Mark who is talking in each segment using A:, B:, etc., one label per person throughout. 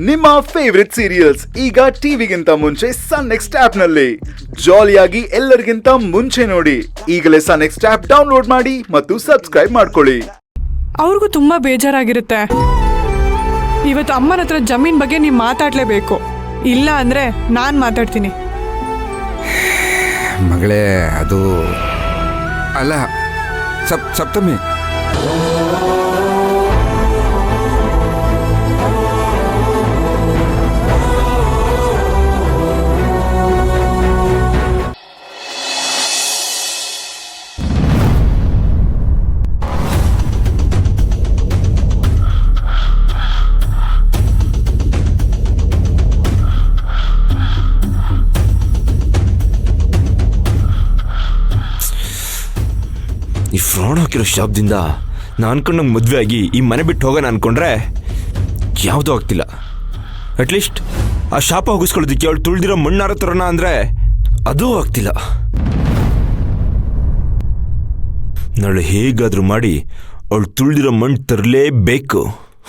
A: ನಿಮ್ಮ favourite serials ಈಗ ಟಿವಿಗಿಂತ ಮುಂಚೆ ಸನ್ ನೆಕ್ಸ್ಟ್ ಆಪ್ ನಲ್ಲಿ ಜಾಲಿಯಾಗಿ ಎಲ್ಲರಿಗಿಂತ ಮುಂಚೆ ನೋಡಿ. ಈಗಲೇ ಸನ್ ನೆಕ್ಸ್ಟ್ ಆಪ್ ಡೌನ್ಲೋಡ್ ಮಾಡಿ ಮತ್ತು ಸಬ್ಸ್ಕ್ರೈಬ್ ಮಾಡ್ಕೊಳ್ಳಿ.
B: ಅವ್ರಿಗೂ ತುಂಬಾ ಬೇಜಾರಾಗಿರುತ್ತೆ. ಇವತ್ತು ಅಮ್ಮನ ಹತ್ರ ಜಮೀನ್ ಬಗ್ಗೆ ನೀವು ಮಾತಾಡ್ಲೇಬೇಕು, ಇಲ್ಲ ಅಂದ್ರೆ ನಾನ್ ಮಾತಾಡ್ತೀನಿ.
C: ಮಗಳೇ, ಅದು ಅಲ್ಲ ಸಪ್ತಮಿ.
D: ಈ ಫ್ರಾಡ್ ಹಾಕಿರೋ ಶಾಪ್ದಿಂದ ನಾನು ಅನ್ಕೊಂಡಂಗೆ ಮದುವೆ ಆಗಿ ಈ ಮನೆ ಬಿಟ್ಟು ಹೋಗೋಣ ಅನ್ಕೊಂಡ್ರೆ ಯಾವುದೂ ಆಗ್ತಿಲ್ಲ. ಅಟ್ಲೀಸ್ಟ್ ಆ ಶಾಪ ಹೋಗಿಸ್ಕೊಳ್ಳೋದಕ್ಕೆ ಅವಳು ತುಳಿದಿರೋ ಮಣ್ಣಾರ ತರೋಣ ಅಂದರೆ ಅದೂ ಆಗ್ತಿಲ್ಲ. ನಾಳೆ ಹೇಗಾದರೂ ಮಾಡಿ ಅವಳು ತುಳಿದಿರೋ ಮಣ್ಣು ತರಲೇಬೇಕು.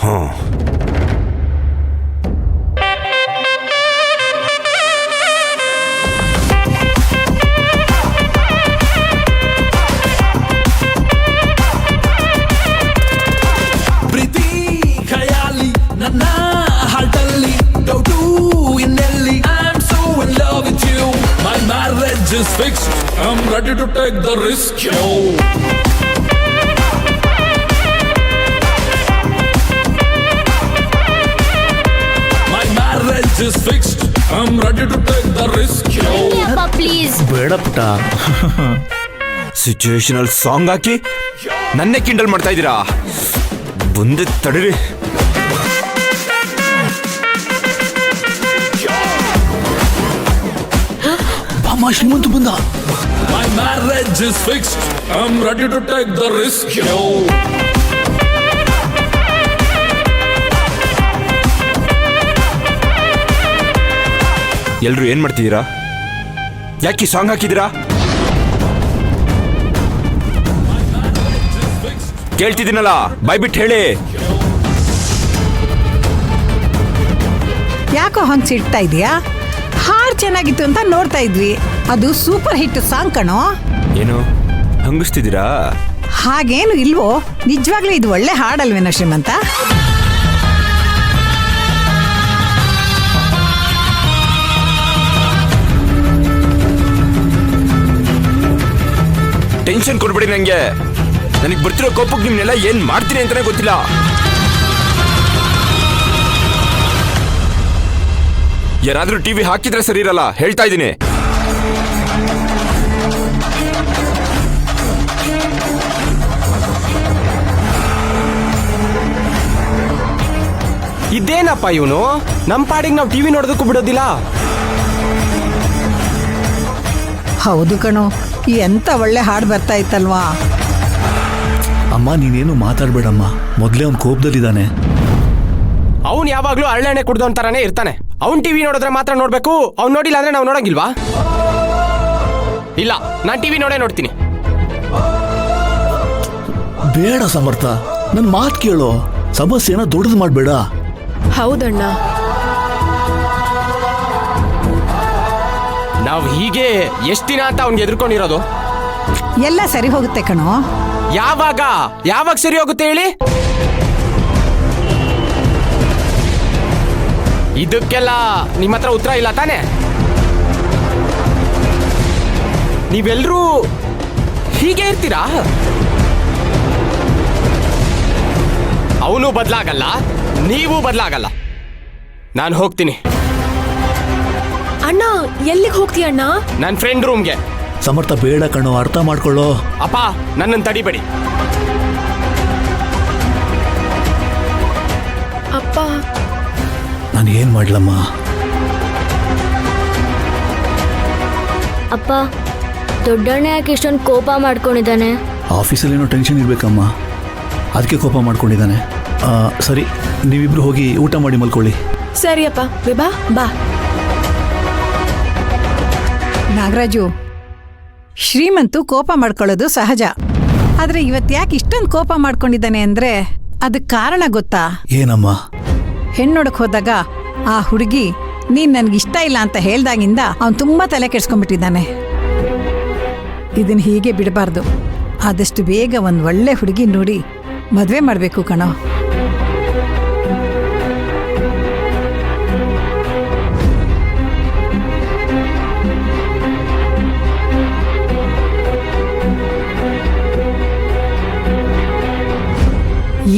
D: ಹಾಂ,
E: is fixed. I'm ready to take the risk. Yo. My marriage is fixed. I'm ready to take the risk. Yo.
F: Appa, please.
E: ಬೇಡ ಪುಟ್ಟ.
D: ಸಿಚುವೇಶನಲ್ ಸಾಂಗ್ ಹಾಕಿ ನನ್ನೇ ಕಿಂಡಲ್ ಮಾಡ್ತಾ ಇದ್ದೀರಾ? ಬಂದೆ ತಡೀರಿ.
E: ಶ್ರೀಮಂತ ಬಂದ. My marriage is fixed. I'm ready to take the risk. Yo.
D: ಎಲ್ರು ಏನ್ ಮಾಡ್ತಿದ್ದೀರಾ? ಯಾಕೆ ಸಾಂಗ್ ಹಾಕಿದ್ದೀರಾ? ಕೇಳ್ತಿದ್ದೀನಲ್ಲ, ಬಾಯ್ ಬಿಟ್ಟು ಹೇಳಿ.
G: ಯಾಕೋ ಹಂಗ್ ಸಿಡ್ತಾ ಇದೀಯಾ? ಹಾಡು ಚೆನ್ನಾಗಿತ್ತು ಅಂತ ನೋಡ್ತಾ ಇದ್ವಿ. ಅದು ಸೂಪರ್ ಹಿಟ್ ಸಾಂಗ್ ಕಣೋ.
D: ಏನು ಹಂಗಿಸ್ತಿದ್ದೀರಾ?
G: ಹಾಗೇನು ಇಲ್ವೋ, ನಿಜವಾಗ್ಲೂ ಇದು ಒಳ್ಳೆ ಹಾಡಲ್ವೇನೋ ಶ್ರೀಮಂತ?
D: ಟೆನ್ಷನ್ ಕೊಡ್ಬೇಡಿ ನಂಗೆ. ನನಗೆ ಬರ್ತಿರೋ ಕೋಪಕ್ಕೆ ನಿಮ್ನೆಲ್ಲ ಏನ್ ಮಾಡ್ತೀನಿ ಅಂತಾನೆ ಗೊತ್ತಿಲ್ಲ. ಯಾರಾದ್ರೂ ಟಿವಿ ಹಾಕಿದ್ರೆ ಸರಿ ಇರಲ್ಲ, ಹೇಳ್ತಾ ಇದ್ದೀನಿ.
H: ಇದೇನಪ್ಪ ಇವನು, ನಮ್ಮ ಪಾಡಿಗೆ ನಾವು ಟಿವಿ ನೋಡೋದಕ್ಕೂ ಬಿಡೋದಿಲ್ಲ.
G: ಹೌದು ಕಣೋ, ಎಂತ ಒಳ್ಳೆ ಹಾಡು ಬರ್ತಾ ಇತ್ತಲ್ವಾ.
E: ಅಮ್ಮ ನೀನೇನು ಮಾತಾಡ್ಬೇಡಮ್ಮ, ಮೊದಲೇ ಅವ್ನು ಕೋಪದಲ್ಲಿದ್ದಾನೆ.
H: ಅವ್ನು ಯಾವಾಗ್ಲೂ ಅರಳೆಣ್ಣೆ ಕುಡ್ದವನ್ ತರಾನೇ ಇರ್ತಾನೆ. ಅವ್ನ್ ಟಿವಿ ನೋಡಿದ್ರೆ ಮಾತ್ರ ನೋಡ್ಬೇಕು, ಅವ್ನು ನೋಡಿಲ್ಲ ಅಂದ್ರೆ ನಾವು ನೋಡಂಗಿಲ್ವಾ? ಇಲ್ಲ, ನಾನ್ ಟಿವಿ ನೋಡ್ತೀನಿ.
E: ಬೇಡ ಸಮರ್ಥ, ನನ್ ಮಾತು ಕೇಳೋ. ಸಮಸ್ಯೆನ ದೊಡ್ಡದು ಮಾಡ್ಬೇಡ.
B: ಹೌದಣ್ಣ,
H: ನಾವು ಹೀಗೆ ಎಷ್ಟ್ ದಿನ ಅಂತ ಅವ್ನಿಗೆ ಎದುರ್ಕೊಂಡಿರೋದು?
G: ಎಲ್ಲ ಸರಿ ಹೋಗುತ್ತೆ ಕಣೋ.
H: ಯಾವಾಗ ಸರಿ ಹೋಗುತ್ತೆ ಹೇಳಿ? ಇದಕ್ಕೆಲ್ಲ ನಿಮ್ಮ ಹತ್ರ ಉತ್ತರ ಇಲ್ಲ ತಾನೆ? ನೀವೆಲ್ಲರೂ ಹೀಗೆ ಇರ್ತೀರಾ? ಅವನು ಬದಲಾಗಲ್ಲ, ನೀವು ಬದಲಾಗಲ್ಲ. ನಾನು ಹೋಗ್ತೀನಿ.
F: ಅಣ್ಣ, ಎಲ್ಲಿಗೆ ಹೋಗ್ತೀಯ ಅಣ್ಣ?
H: ನನ್ನ ಫ್ರೆಂಡ್ ರೂಮ್ಗೆ.
E: ಸಮರ್ಥ ಬೇಡ ಕಣೋ, ಅರ್ಥ ಮಾಡ್ಕೊಳ್ಳೋ.
H: ಅಪ್ಪ, ನನ್ನನ್ನು ತಡಿಬೇಡಿ.
F: ಅಪ್ಪ,
E: ನಾನು ಏನ್ ಮಾಡ್ಲಮ್ಮ?
F: ಅಪ್ಪ, ದೊಡ್ಡಣ್ಣ ಯಾಕೆ ಇಷ್ಟೊಂದು ಕೋಪ ಮಾಡ್ಕೊಂಡಿದ್ದಾನೆ?
E: ಆಫೀಸಲ್ಲಿ ಏನೋ ಟೆನ್ಷನ್ ಇರ್ಬೇಕಮ್ಮ, ಅದಕ್ಕೆ ಕೋಪ ಮಾಡ್ಕೊಂಡಿದ್ದಾನೆ. ಸರಿ, ನೀವಿಬ್ರು ಹೋಗಿ ಊಟ ಮಾಡಿ ಮಲ್ಕೊಳ್ಳಿ.
F: ಸರಿ ಅಪ್ಪ, ವಿಭಾ ಬಾ.
G: ನಾಗರಾಜು, ಶ್ರೀಮಂತು ಕೋಪ ಮಾಡ್ಕೊಳ್ಳೋದು ಸಹಜ. ಆದ್ರೆ ಇವತ್ತು ಯಾಕೆ ಇಷ್ಟೊಂದು ಕೋಪ ಮಾಡ್ಕೊಂಡಿದ್ದಾನೆ ಅಂದ್ರೆ ಅದಕ್ಕೆ ಕಾರಣ ಗೊತ್ತಾ?
E: ಏನಮ್ಮ?
G: ಹೆಣ್ಣೊಡಕ್ ಹೋದಾಗ ಆ ಹುಡುಗಿ ನೀನ್ ನನ್ಗಿಷ್ಟ ಇಲ್ಲ ಅಂತ ಹೇಳ್ದಾಗಿಂದ ಅವನು ತುಂಬಾ ತಲೆ ಕೆಡ್ಸ್ಕೊಂಡ್ಬಿಟ್ಟಿದ್ದಾನೆ. ಇದನ್ನ ಹೀಗೆ ಬಿಡಬಾರ್ದು. ಆದಷ್ಟು ಬೇಗ ಒಂದ್ ಒಳ್ಳೆ ಹುಡುಗಿ ನೋಡಿ ಮದ್ವೆ ಮಾಡ್ಬೇಕು ಕಣೋ.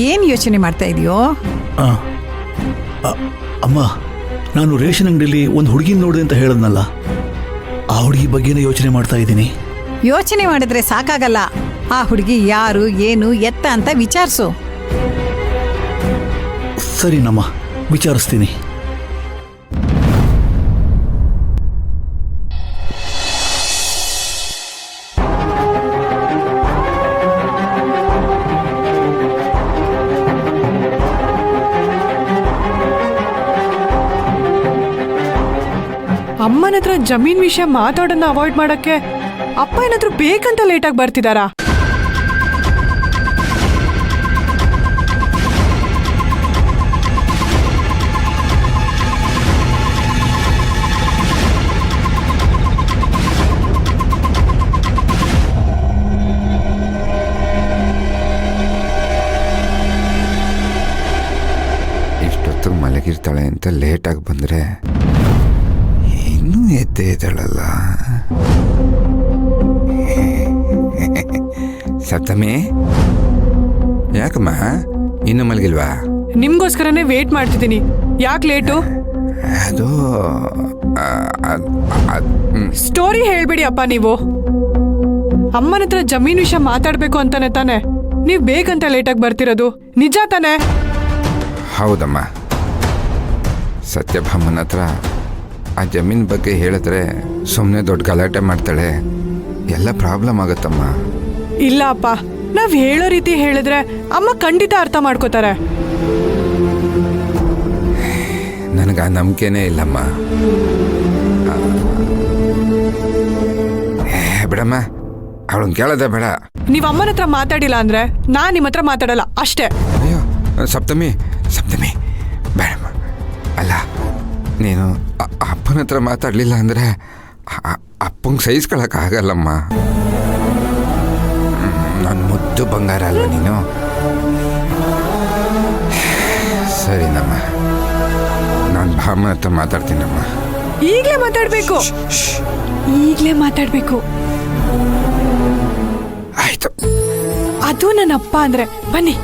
G: ಏನ್ ಯೋಚನೆ ಮಾಡ್ತಾ ಇದೀಯೋ?
E: ಆ, ಆ, ಅಮ್ಮ, ನಾನು ರೇಷನ್ ಅಂಗಡಿಯಲ್ಲಿ ಒಂದು ಹುಡುಗಿನ ನೋಡಿದೆ ಅಂತ ಹೇಳದ್ನಲ್ಲ, ಆ ಹುಡುಗಿ ಬಗ್ಗೆನೇ ಯೋಚನೆ ಮಾಡ್ತಾ ಇದ್ದೀನಿ.
G: ಯೋಚನೆ ಮಾಡಿದ್ರೆ ಸಾಕಾಗಲ್ಲ. ಆ ಹುಡುಗಿ ಯಾರು, ಏನು, ಎತ್ತ ಅಂತ ವಿಚಾರಿಸು.
E: ಸರಿನಮ್ಮ, ವಿಚಾರಿಸ್ತೀನಿ.
B: ಅಮ್ಮನ ಹತ್ರ ಜಮೀನ್ ವಿಷಯ ಮಾತಾಡೋದನ್ನ ಅವಾಯ್ಡ್ ಮಾಡಕ್ಕೆ ಅಪ್ಪ ಏನಾದ್ರೂ ಬೇಕಂತ ಲೇಟಾಗಿ ಬರ್ತಿದಾರಾ?
C: ಇಷ್ಟೊತ್ತು ಮಲಗಿರ್ತಾಳೆ ಅಂತ ಲೇಟಾಗಿ ಬಂದರೆ ಇನ್ನೂ ಎದ್ದೇ ಇದ್ದಾಳಲ್ಲ. ಸಪ್ತಮಿ, ಯಾಕಮ್ಮ ಇನ್ನೂ ಮಲಗಿಲ್ವಾ?
B: ನಿಮ್ಗೋಸ್ಕರನೇ ವೇಟ್ ಮಾಡ್ತಿದ್ದೀನಿ. ಯಾಕೆ ಲೇಟು?
C: ಅದು
B: ಸ್ಟೋರಿ ಹೇಳ್ಬೇಡಿ ಅಪ್ಪ ನೀವು. ಅಮ್ಮನ ಹತ್ರ ಜಮೀನ್ ವಿಷಯ ಮಾತಾಡ್ಬೇಕು ಅಂತಾನೆ ತಾನೆ ನೀವ್ ಬೇಕಂತ ಲೇಟಾಗಿ ಬರ್ತಿರೋದು, ನಿಜ ತಾನೆ?
C: ಹೌದಮ್ಮ, ಸತ್ಯಭಾಮನ ಹತ್ರ ಆ ಜಮೀನ್ ಬಗ್ಗೆ ಹೇಳಿದ್ರೆ ಸುಮ್ಮನೆ ದೊಡ್ಡ ಗಲಾಟೆ ಮಾಡ್ತಾಳೆ, ಎಲ್ಲ ಪ್ರಾಬ್ಲಮ್ ಆಗುತ್ತಮ್ಮ.
B: ಇಲ್ಲ ಅಪ್ಪ, ನಾವ್ ಹೇಳೋ ರೀತಿ ಹೇಳಿದ್ರೆ ಅಮ್ಮ ಖಂಡಿತ ಅರ್ಥ ಮಾಡ್ಕೋತಾರೆ.
C: ನನಗೆ ಆ ನಂಬಿಕೆನೇ ಇಲ್ಲಮ್ಮ. ಬಿಡಮ್ಮ, ಅವಳನ್ನ ಕೇಳೋದೇ ಬೇಡ.
B: ನೀವ್ ಅಮ್ಮನ ಹತ್ರ ಮಾತಾಡಿಲ್ಲ ಅಂದ್ರೆ ನಾನ್ ನಿಮ್ಮ ಹತ್ರ ಮಾತಾಡಲ್ಲ ಅಷ್ಟೇ.
C: ಅಯ್ಯೋ ಸಪ್ತಮಿ, ಸಪ್ತಮಿ ಬೇಡಮ್ಮ. ಅಲ್ಲ, ನೀನು ಅಪ್ಪನ ಹತ್ರ ಮಾತಾಡಲಿಲ್ಲ ಅಂದರೆ ಅಪ್ಪಂಗೆ ಸಹಿಸ್ಕೊಳಕ್ಕಾಗಲ್ಲಮ್ಮ. ನನ್ನ ಮುದ್ದು ಬಂಗಾರ ಅಲ್ವ ನೀನು. ಸರಿನಮ್ಮ, ನಾನು ಭಾಮನ ಹತ್ರ ಮಾತಾಡ್ತೀನಮ್ಮ.
B: ಈಗ್ಲೇ ಮಾತಾಡ್ಬೇಕು, ಈಗ್ಲೇ ಮಾತಾಡ್ಬೇಕು.
C: ಆಯ್ತು.
B: ಅದು ನನ್ನ ಅಪ್ಪ ಅಂದ್ರೆ ಬನ್ನಿ.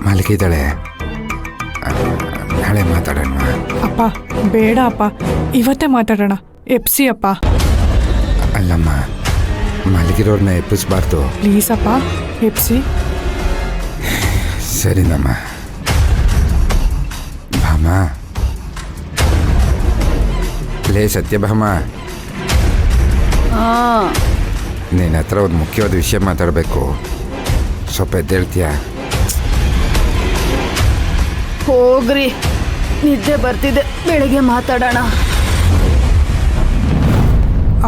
C: ಮಲಗಿದ್ದಾಳೆ, ನಾಳೆ ಮಾತಾಡೋಣ.
B: ಅಪ್ಪ ಬೇಡ ಅಪ್ಪ, ಇವತ್ತೇ ಮಾತಾಡೋಣ. ಎಪ್ಸಿ ಅಪ್ಪ.
C: ಅಲ್ಲಮ್ಮ, ಮಲಗಿರೋರ್ನ ಎಬ್ಬಿಸ್ಬಾರ್ದು.
B: ಪ್ಲೀಸ್ ಅಪ್ಪ, ಎಪ್ಸಿ.
C: ಸರಿನಮ್ಮ. ಭಾಮ, ಲೇ ಸತ್ಯಭಾಮ, ನಿನ್ನ ಹತ್ರ ಒಂದು ಮುಖ್ಯವಾದ ವಿಷಯ ಮಾತಾಡಬೇಕು. ಸ್ವಲ್ಪ ಎದ್ದೇಳ್ತೀಯಾ?
I: ಹೋಗ್ರಿ, ನಿದ್ದೆ ಬರ್ತಿದೆ, ಬೆಳಗ್ಗೆ ಮಾತಾಡೋಣ.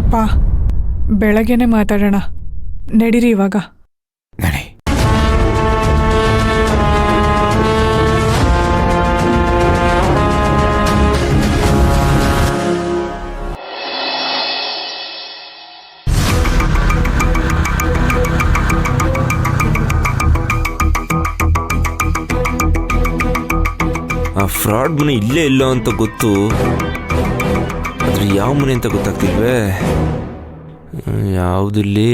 B: ಅಪ್ಪ ಬೆಳಗ್ಗೆನೆ ಮಾತಾಡೋಣ, ನಡೀರಿ ಇವಾಗ.
C: ನಡಿ.
D: ಆ ಫ್ರಾಡ್ ಮನೆ ಇಲ್ಲೇ ಇಲ್ಲ ಅಂತ ಗೊತ್ತು, ಆದ್ರೆ ಯಾವ ಮನೆ ಅಂತ ಗೊತ್ತಾಗ್ತಿಲ್ವೇ. ಯಾವುದಿಲ್ಲಿ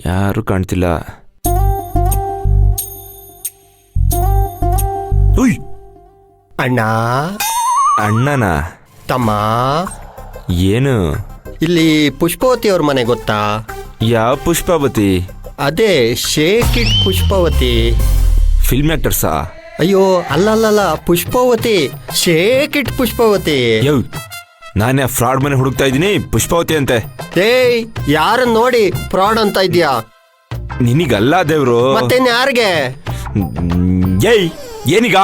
D: ಯಾರು ಕಾಣ್ತಿಲ್ಲ.
J: ಅಣ್ಣ,
D: ಅಣ್ಣನ
J: ತಮ್ಮ,
D: ಏನು?
J: ಇಲ್ಲಿ ಪುಷ್ಪವತಿ ಅವ್ರ ಮನೆ ಗೊತ್ತಾ?
D: ಯಾವ ಪುಷ್ಪಾವತಿ?
J: ಅದೇ ಶೇಕ್ ಇಟ್ ಪುಷ್ಪವತಿ.
D: ಫಿಲ್ಮ್ ಆಕ್ಟರ್ಸಾ?
J: ಅಯ್ಯೋ ಅಲ್ಲಲ್ಲ, ಪುಷ್ಪವತಿ, ಶೇಕ್ ಇಟ್ ಪುಷ್ಪವತಿ.
D: ಯೋ, ನಾನೇ ಫ್ರಾಡ್ ಮನೆ ಹುಡುಕ್ತಾ ಇದ್ದೀನಿ, ಪುಷ್ಪಾವತಿ ಅಂತೆ.
J: ಏಯ್, ಯಾರನ್ನ ನೋಡಿ ಫ್ರಾಡ್ ಅಂತ ಇದ್ಯಾ?
D: ನಿನಗಲ್ಲ ದೇವ್ರು,
J: ಮತ್ತೇನ್ ಯಾರಿಗೆ?
D: ಏಯ್ ಏನೀಗ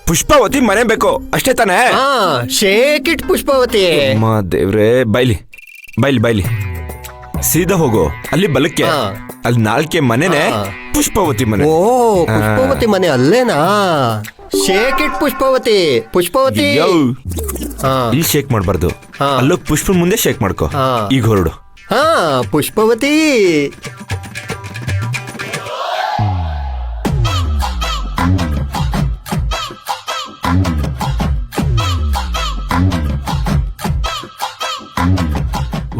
D: ಪುಷ್ಪಾವತಿ ಮನೆ ಬೇಕು ಅಷ್ಟೇ ತಾನೇ?
J: ಹಾ ಶೇಕ್ ಇಟ್ ಪುಷ್ಪಾವತಿ.
D: ಅಮ್ಮ ದೇವ್ರೆ, ಬೈಲಿ ಸೀದಾ ಹೋಗು, ಅಲ್ಲಿ ಬಲಕ್ಕೆ,
J: ಹಾ.
D: ಅಲ್ಲಿ 4ನೇ ಮನೆನೇ
J: ಹಾ.
D: ಪುಷ್ಪಾವತಿ ಮನೆ.
J: ಓ ಪುಷ್ಪಾವತಿ ಮನೆ ಅಲ್ಲೇನಾ? Shake it Pushpavati. ಪುಷ್ಪಾವತಿ.
D: ಯೋ,
J: ಹಾ
D: ಇಲ್ಲಿ ಶೇಕ್ ಮಾಡಬಾರ್ದು,
J: ಹಾ.
D: ಅಲ್ಲೋಗಿ ಪುಷ್ಪ ಮುಂದೆ ಶೇಕ್ ಮಾಡ್ಕೋ.
J: ಹಾ.
D: ಈಗ ಹೊರಡು.
J: ಹಾ ಪುಷ್ಪಾವತಿ.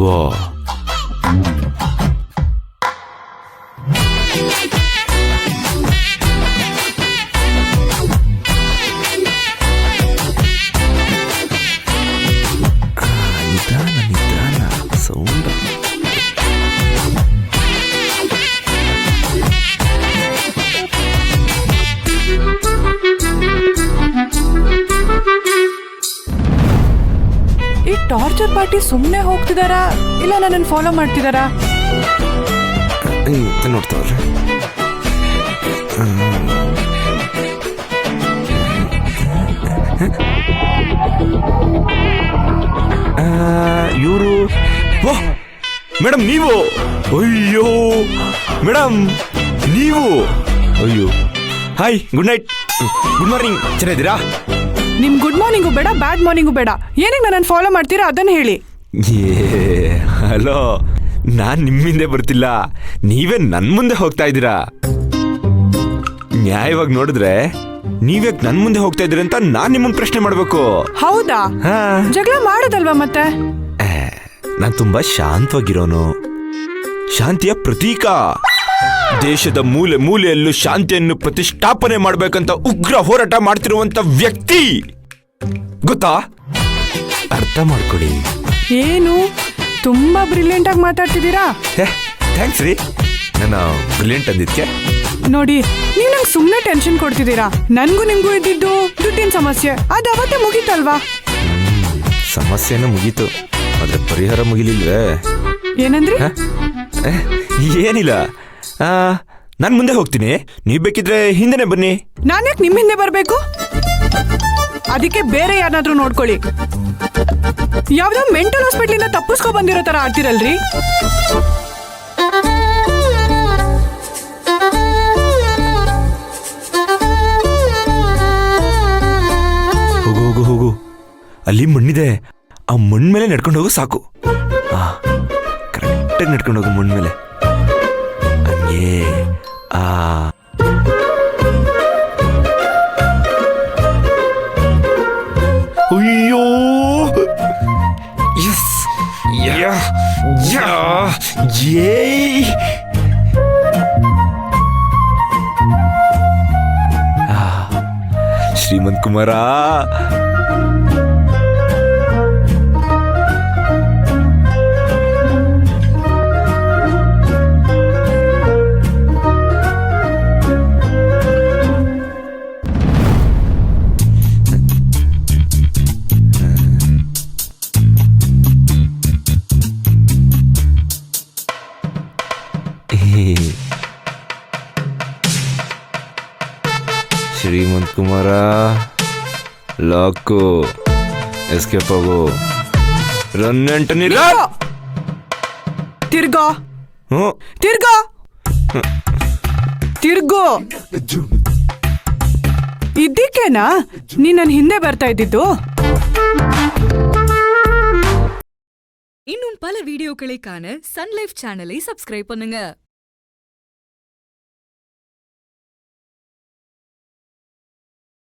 D: ವಾ, ನಿಧಾನ ಸೌಂಡ್.
B: ಈ ಟಾರ್ಚರ್ ಪಾರ್ಟಿ ಸುಮ್ಮನೆ ಹೋಗ್ತಿದಾರಾ ಇಲ್ಲ ನನ್ನನ್ನು ಫಾಲೋ ಮಾಡ್ತಿದಾರಾ?
D: ನೋಡ್ತಾವ್ರೆ. ಇವರು ಮೇಡಮ್, ನೀವು? ಅಯ್ಯೋ ಮೇಡಮ್, ನೀವು? ಅಯ್ಯೋ, hi, good night, good morning, ಚೆನ್ನಾಗಿದ್ದೀರಾ?
B: ನಿಮ್ ಗುಡ್ ಮಾರ್ನಿಂಗು ಬೇಡ, ಬ್ಯಾಡ್ ಮಾರ್ನಿಂಗು ಬೇಡ, ಏನಕ್ಕೆ ನನ್ನನ್ನು ಫಾಲೋ ಮಾಡ್ತೀರಾ ಅದನ್ನು ಹೇಳಿ.
D: ಹಲೋ, ನಾನ್ ನಿಮ್ಮಿಂದೆ ಬರ್ತಿಲ್ಲ, ನೀವೇ ನನ್ ಮುಂದೆ ಹೋಗ್ತಾ ಇದ್ದೀರಾ. ನ್ಯಾಯವಾಗಿ ನೋಡಿದ್ರೆ ನೀವ್ಯಾಕೆ ನನ್ ಮುಂದೆ ಹೋಗ್ತಾ ಇದ್ದೀರಿ ಅಂತ ನಾನ್ ನಿಮ್ಮನ್ನ ಪ್ರಶ್ನೆ ಮಾಡ್ಬೇಕು.
B: ಹೌದಾ?
D: ಹಾ.
B: ಜಗಳ ಮಾಡೋದಲ್ವಾ ಮತ್ತೆ?
D: ನಾನ್ ತುಂಬಾ ಶಾಂತವಾಗಿರೋನು, ಶಾಂತಿಯ ಪ್ರತೀಕ. ದೇಶದ ಮೂಲೆ ಮೂಲೆಯಲ್ಲೂ ಶಾಂತಿಯನ್ನು ಪ್ರತಿಷ್ಠಾಪನೆ ಮಾಡ್ಬೇಕಂತ ಉಗ್ರ ಹೋರಾಟ ಮಾಡ್ತಿರುವಂತ ವ್ಯಕ್ತಿ, ಗೊತ್ತಾ? ಅರ್ಥ ಮಾಡ್ಕೊಳ್ಳಿ.
B: ಏನು ತುಂಬಾ ಬ್ರಿಲಿಯಂಟ್ ಆಗಿ ಮಾತಾಡ್ತಿದ್ದೀರಾ.
D: ಥ್ಯಾಂಕ್ಸ್ ರೀ, ನಾನು ಬ್ರಿಲಿಯಂಟ್ ಅಂದಿದ್ಕೆ.
B: ನೋಡಿ, ನೀವು ನಂಗೆ ಸುಮ್ಮನೆ ಟೆನ್ಷನ್ ಕೊಡ್ತಿದ್ದೀರಾ. ನನ್ಗೂ ನಿಮ್ಗೂ ಇದ್ದಿದ್ದು ದುಡ್ಡಿನ ಸಮಸ್ಯೆ, ಅದು ಅವತ್ತೇ ಮುಗೀತಲ್ವಾ?
D: ಸಮಸ್ಯೆನೂ ಮುಗೀತು, ಆದ್ರೆ ಪರಿಹಾರ ಮುಗಿಲಿಲ್ವೇ?
B: ಏನಂದ್ರಿ?
D: ಏನಿಲ್ಲ, ನಾನು ಮುಂದೆ ಹೋಗ್ತೀನಿ, ನೀವ್ ಬೇಕಿದ್ರೆ ಹಿಂದೆನೆ ಬನ್ನಿ.
B: ನಾನ್ಯಾಕೆ ನಿಮ್ಮ ಹಿಂದೆ ಬರ್ಬೇಕು? ಅದಕ್ಕೆ ಬೇರೆ ಯಾರನ್ನಾದ್ರೂ ನೋಡ್ಕೊಳ್ಳಿ. ಯಾವ್ದೋ ಮೆಂಟಲ್ ಹಾಸ್ಪಿಟ್ಲಿಂದ ತಪ್ಪಿಸ್ಕೊ ಬಂದಿರೋ ತರ ಆಡ್ತಿರಲ್ರಿ.
D: ಹೋಗು, ಅಲ್ಲಿ ಮಣ್ಣಿದೆ, ಆ ಮಣ್ಣು ಮೇಲೆ ನಡ್ಕೊಂಡು ಹೋಗು ಸಾಕು. ಕರೆಕ್ಟಾಗಿ ನಡ್ಕೊಂಡು ಹೋಗು ಮಣ್ಣು ಮೇಲೆ, ಹಂಗೆ. ಅಯ್ಯೋ, ಎಸ್, ಏಯ್, ಶ್ರೀಮಂತ್ ಕುಮಾರ, ಶ್ರೀಮಂತ್ ಕುಮಾರ, ಲಾಕು, ಎಸ್ಕೇಪ್ ಆಗು, ರನ್ ಅಂಟನಿ,
B: ತಿರ್ಗೋ, ತಿರ್ಗೋ, ತಿರ್ಗೋ. ಇದಕ್ಕೇನಾ ನೀನ್ ನನ್ನ ಹಿಂದೆ ಬರ್ತಾ ಇದ್ದಿದ್ದು?
K: இன்னும் பல வீடியோக்களை காண சன் லைஃப் சேனலை சப்ஸ்கிரைப் பண்ணுங்க.